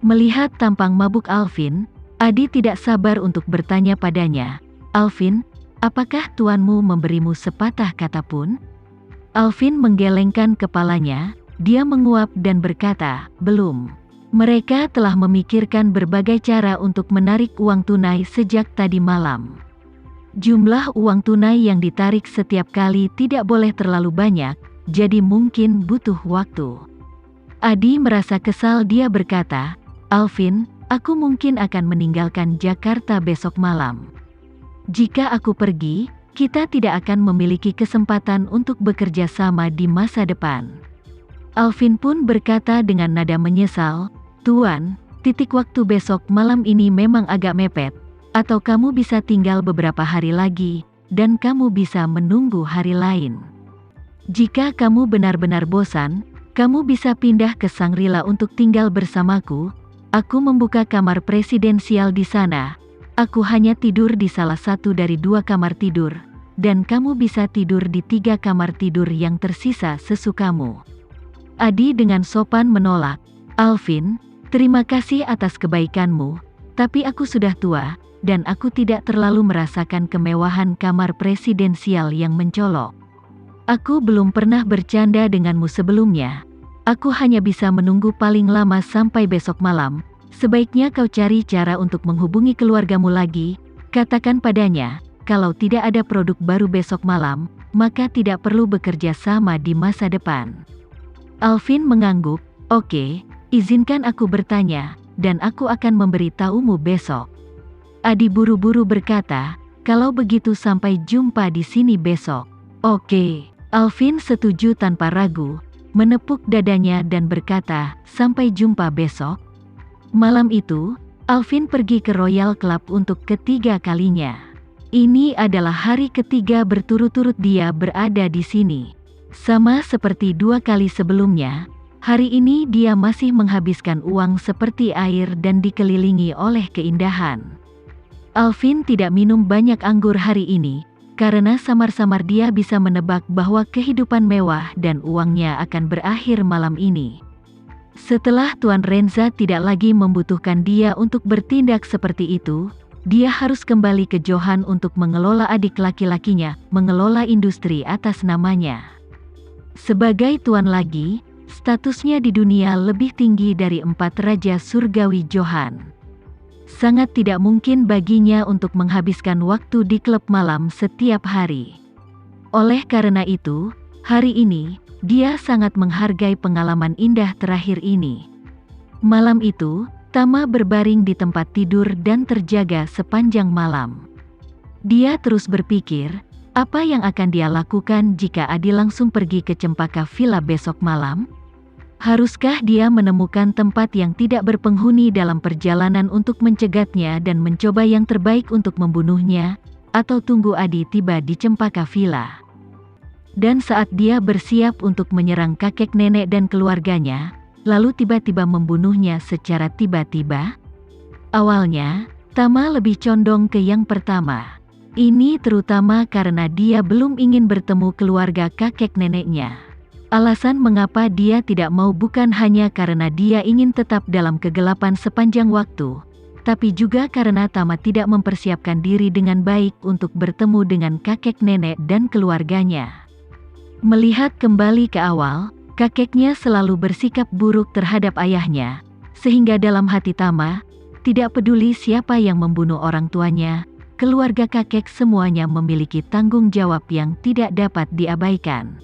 Melihat tampang mabuk Alvin, Adi tidak sabar untuk bertanya padanya, "Alvin, apakah tuanmu memberimu sepatah kata pun?" Alvin menggelengkan kepalanya, dia menguap dan berkata, "Belum. Mereka telah memikirkan berbagai cara untuk menarik uang tunai sejak tadi malam. Jumlah uang tunai yang ditarik setiap kali tidak boleh terlalu banyak, jadi mungkin butuh waktu." Adi merasa kesal, dia berkata, "Alvin, aku mungkin akan meninggalkan Jakarta besok malam. Jika aku pergi, kita tidak akan memiliki kesempatan untuk bekerja sama di masa depan." Alvin pun berkata dengan nada menyesal, "Tuan, waktu besok malam ini memang agak mepet, atau kamu bisa tinggal beberapa hari lagi, dan kamu bisa menunggu hari lain. Jika kamu benar-benar bosan, kamu bisa pindah ke Shangri-La untuk tinggal bersamaku. Aku membuka kamar presidensial di sana. Aku hanya tidur di salah satu dari 2 kamar tidur, dan kamu bisa tidur di 3 kamar tidur yang tersisa sesukamu." Adi dengan sopan menolak, "Alvin, terima kasih atas kebaikanmu, tapi aku sudah tua, dan aku tidak terlalu merasakan kemewahan kamar presidensial yang mencolok. Aku belum pernah bercanda denganmu sebelumnya. Aku hanya bisa menunggu paling lama sampai besok malam. Sebaiknya kau cari cara untuk menghubungi keluargamu lagi. Katakan padanya, kalau tidak ada produk baru besok malam, maka tidak perlu bekerja sama di masa depan." Alvin mengangguk, "Oke, izinkan aku bertanya, dan aku akan memberitahumu besok." Adi buru-buru berkata, "Kalau begitu sampai jumpa di sini besok." "Oke." Alvin setuju tanpa ragu, menepuk dadanya dan berkata, "Sampai jumpa besok." Malam itu, Alvin pergi ke Royal Club untuk ketiga kalinya. Ini adalah hari ketiga berturut-turut dia berada di sini. Sama seperti 2 kali sebelumnya, hari ini dia masih menghabiskan uang seperti air dan dikelilingi oleh keindahan. Alvin tidak minum banyak anggur hari ini, karena samar-samar dia bisa menebak bahwa kehidupan mewah dan uangnya akan berakhir malam ini. Setelah Tuan Renza tidak lagi membutuhkan dia untuk bertindak seperti itu, dia harus kembali ke Johan untuk mengelola adik laki-lakinya, mengelola industri atas namanya. Sebagai tuan lagi, statusnya di dunia lebih tinggi dari 4 raja surgawi Johan. Sangat tidak mungkin baginya untuk menghabiskan waktu di klub malam setiap hari. Oleh karena itu, hari ini, dia sangat menghargai pengalaman indah terakhir ini. Malam itu, Tama berbaring di tempat tidur dan terjaga sepanjang malam. Dia terus berpikir, apa yang akan dia lakukan jika Adi langsung pergi ke Cempaka Villa besok malam? Haruskah dia menemukan tempat yang tidak berpenghuni dalam perjalanan untuk mencegatnya dan mencoba yang terbaik untuk membunuhnya, atau tunggu Adi tiba di Cempaka Villa? Dan saat dia bersiap untuk menyerang kakek nenek dan keluarganya, lalu tiba-tiba membunuhnya secara tiba-tiba? Awalnya, Tama lebih condong ke yang pertama. Ini terutama karena dia belum ingin bertemu keluarga kakek neneknya. Alasan mengapa dia tidak mau bukan hanya karena dia ingin tetap dalam kegelapan sepanjang waktu, tapi juga karena Tama tidak mempersiapkan diri dengan baik untuk bertemu dengan kakek nenek dan keluarganya. Melihat kembali ke awal, kakeknya selalu bersikap buruk terhadap ayahnya, sehingga dalam hati Tama, tidak peduli siapa yang membunuh orang tuanya, keluarga kakek semuanya memiliki tanggung jawab yang tidak dapat diabaikan.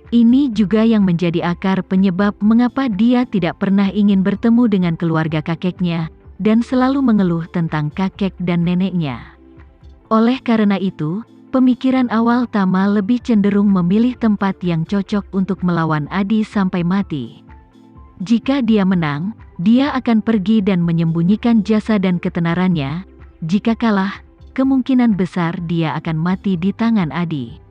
Ini juga yang menjadi akar penyebab mengapa dia tidak pernah ingin bertemu dengan keluarga kakeknya, dan selalu mengeluh tentang kakek dan neneknya. Oleh karena itu, pemikiran awal Tama lebih cenderung memilih tempat yang cocok untuk melawan Adi sampai mati. Jika dia menang, dia akan pergi dan menyembunyikan jasa dan ketenarannya. Jika kalah, kemungkinan besar dia akan mati di tangan Adi.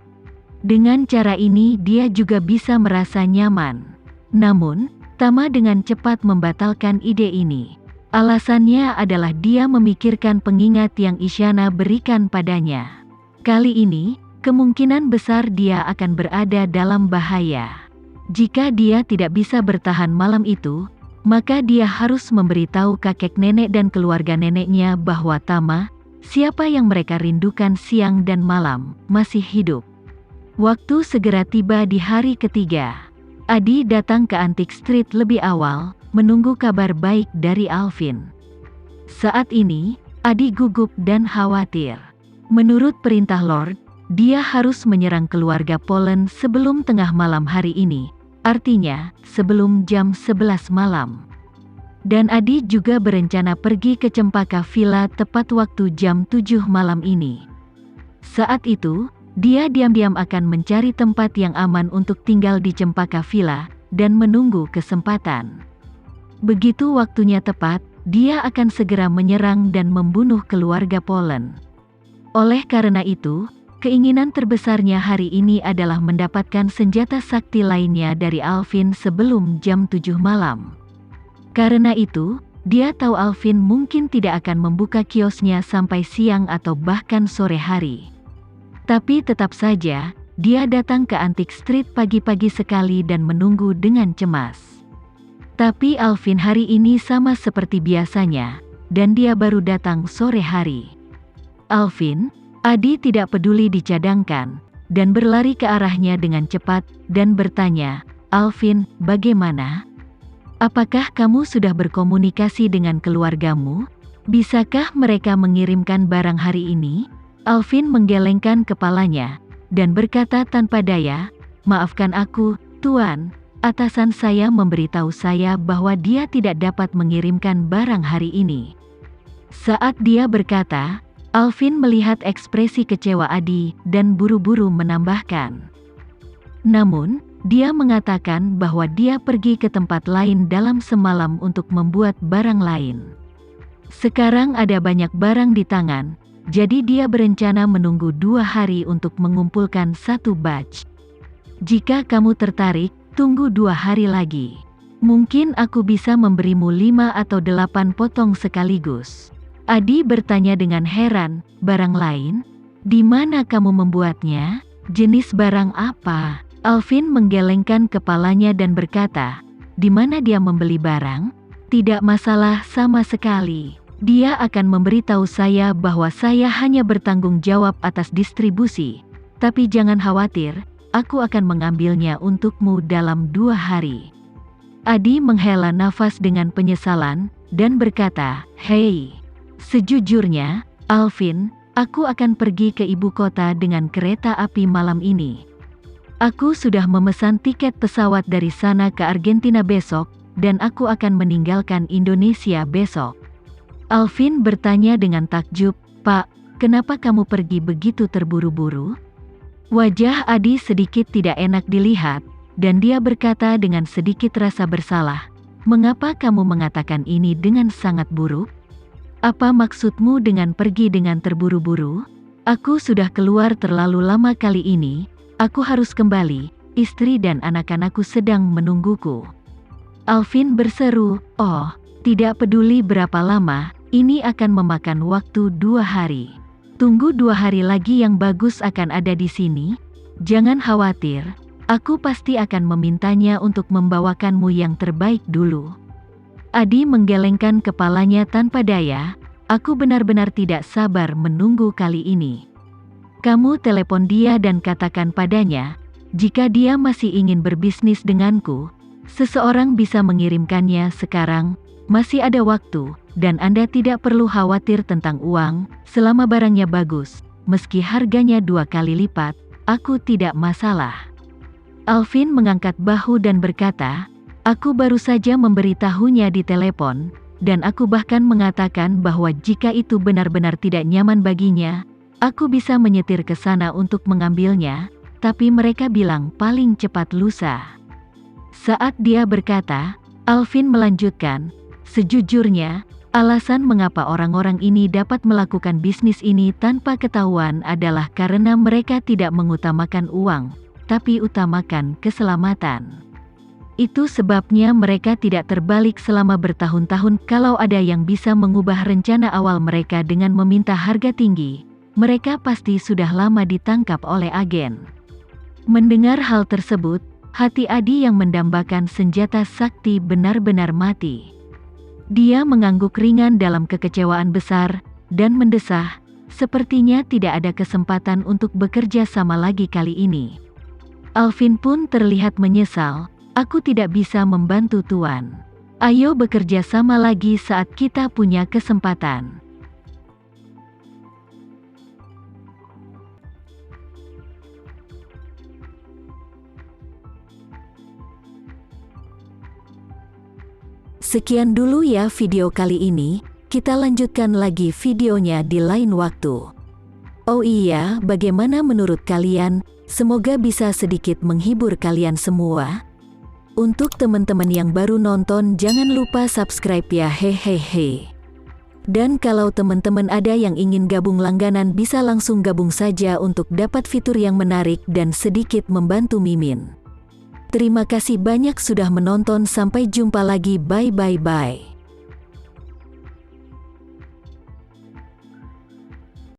Dengan cara ini dia juga bisa merasa nyaman. Namun, Tama dengan cepat membatalkan ide ini. Alasannya adalah dia memikirkan pengingat yang Isyana berikan padanya. Kali ini, kemungkinan besar dia akan berada dalam bahaya. Jika dia tidak bisa bertahan malam itu, maka dia harus memberitahu kakek nenek dan keluarga neneknya bahwa Tama, siapa yang mereka rindukan siang dan malam, masih hidup. Waktu segera tiba di hari ketiga. Adi datang ke Antique Street lebih awal, menunggu kabar baik dari Alvin. Saat ini, Adi gugup dan khawatir. Menurut perintah Lord, dia harus menyerang keluarga Polen sebelum tengah malam hari ini, artinya sebelum jam 11 malam. Dan Adi juga berencana pergi ke Cempaka Villa tepat waktu jam 7 malam ini. Saat itu, dia diam-diam akan mencari tempat yang aman untuk tinggal di Cempaka Villa, dan menunggu kesempatan. Begitu waktunya tepat, dia akan segera menyerang dan membunuh keluarga Polen. Oleh karena itu, keinginan terbesarnya hari ini adalah mendapatkan senjata sakti lainnya dari Alvin sebelum jam 7 malam. Karena itu, dia tahu Alvin mungkin tidak akan membuka kiosnya sampai siang atau bahkan sore hari. Tapi tetap saja, dia datang ke Antique Street pagi-pagi sekali dan menunggu dengan cemas. Tapi Alvin hari ini sama seperti biasanya, dan dia baru datang sore hari. Alvin, Adi tidak peduli dicadangkan, dan berlari ke arahnya dengan cepat, dan bertanya, "Alvin, bagaimana? Apakah kamu sudah berkomunikasi dengan keluargamu? Bisakah mereka mengirimkan barang hari ini?" Alvin menggelengkan kepalanya, dan berkata tanpa daya, "Maafkan aku, Tuan, atasan saya memberitahu saya bahwa dia tidak dapat mengirimkan barang hari ini." Saat dia berkata, Alvin melihat ekspresi kecewa Adi, dan buru-buru menambahkan. Namun, dia mengatakan bahwa dia pergi ke tempat lain dalam semalam untuk membuat barang lain. Sekarang ada banyak barang di tangan, jadi dia berencana menunggu 2 hari untuk mengumpulkan 1 batch. Jika kamu tertarik, tunggu 2 hari lagi. Mungkin aku bisa memberimu 5 atau 8 potong sekaligus. Adi bertanya dengan heran, "Barang lain? Di mana kamu membuatnya? Jenis barang apa?" Alvin menggelengkan kepalanya dan berkata, "Di mana dia membeli barang? Tidak masalah sama sekali. Dia akan memberitahu saya bahwa saya hanya bertanggung jawab atas distribusi. Tapi jangan khawatir, aku akan mengambilnya untukmu dalam 2 hari." Adi menghela nafas dengan penyesalan, dan berkata, "Hei, sejujurnya, Alvin, aku akan pergi ke ibu kota dengan kereta api malam ini. Aku sudah memesan tiket pesawat dari sana ke Argentina besok, dan aku akan meninggalkan Indonesia besok." Alvin bertanya dengan takjub, "Pak, kenapa kamu pergi begitu terburu-buru?" Wajah Adi sedikit tidak enak dilihat, dan dia berkata dengan sedikit rasa bersalah, "Mengapa kamu mengatakan ini dengan sangat buruk? Apa maksudmu dengan pergi dengan terburu-buru? Aku sudah keluar terlalu lama kali ini, aku harus kembali, istri dan anak-anakku sedang menungguku." Alvin berseru, "Oh, tidak peduli berapa lama, ini akan memakan waktu 2 hari. Tunggu 2 hari lagi yang bagus akan ada di sini. Jangan khawatir, aku pasti akan memintanya untuk membawakanmu yang terbaik dulu." Adi menggelengkan kepalanya tanpa daya, "Aku benar-benar tidak sabar menunggu kali ini. Kamu telepon dia dan katakan padanya, jika dia masih ingin berbisnis denganku, seseorang bisa mengirimkannya sekarang, masih ada waktu, dan Anda tidak perlu khawatir tentang uang, selama barangnya bagus, meski harganya 2 kali lipat, aku tidak masalah." Alvin mengangkat bahu dan berkata, "Aku baru saja memberitahunya di telepon, dan aku bahkan mengatakan bahwa jika itu benar-benar tidak nyaman baginya, aku bisa menyetir ke sana untuk mengambilnya, tapi mereka bilang paling cepat lusa." Saat dia berkata, Alvin melanjutkan, "Sejujurnya, alasan mengapa orang-orang ini dapat melakukan bisnis ini tanpa ketahuan adalah karena mereka tidak mengutamakan uang, tapi utamakan keselamatan. Itu sebabnya mereka tidak terbalik selama bertahun-tahun. Kalau ada yang bisa mengubah rencana awal mereka dengan meminta harga tinggi, mereka pasti sudah lama ditangkap oleh agen." Mendengar hal tersebut, Hati Adi yang mendambakan senjata sakti benar-benar mati. Dia mengangguk ringan dalam kekecewaan besar, dan mendesah, sepertinya tidak ada kesempatan untuk bekerja sama lagi kali ini. Alvin pun terlihat menyesal, aku tidak bisa membantu Tuan. Ayo bekerja sama lagi saat kita punya kesempatan. Sekian dulu ya video kali ini, kita lanjutkan lagi videonya di lain waktu. Oh iya, bagaimana menurut kalian? Semoga bisa sedikit menghibur kalian semua. Untuk teman-teman yang baru nonton, jangan lupa subscribe ya, hehehe. Dan kalau teman-teman ada yang ingin gabung langganan, bisa langsung gabung saja untuk dapat fitur yang menarik dan sedikit membantu Mimin. Terima kasih banyak sudah menonton, sampai jumpa lagi, bye.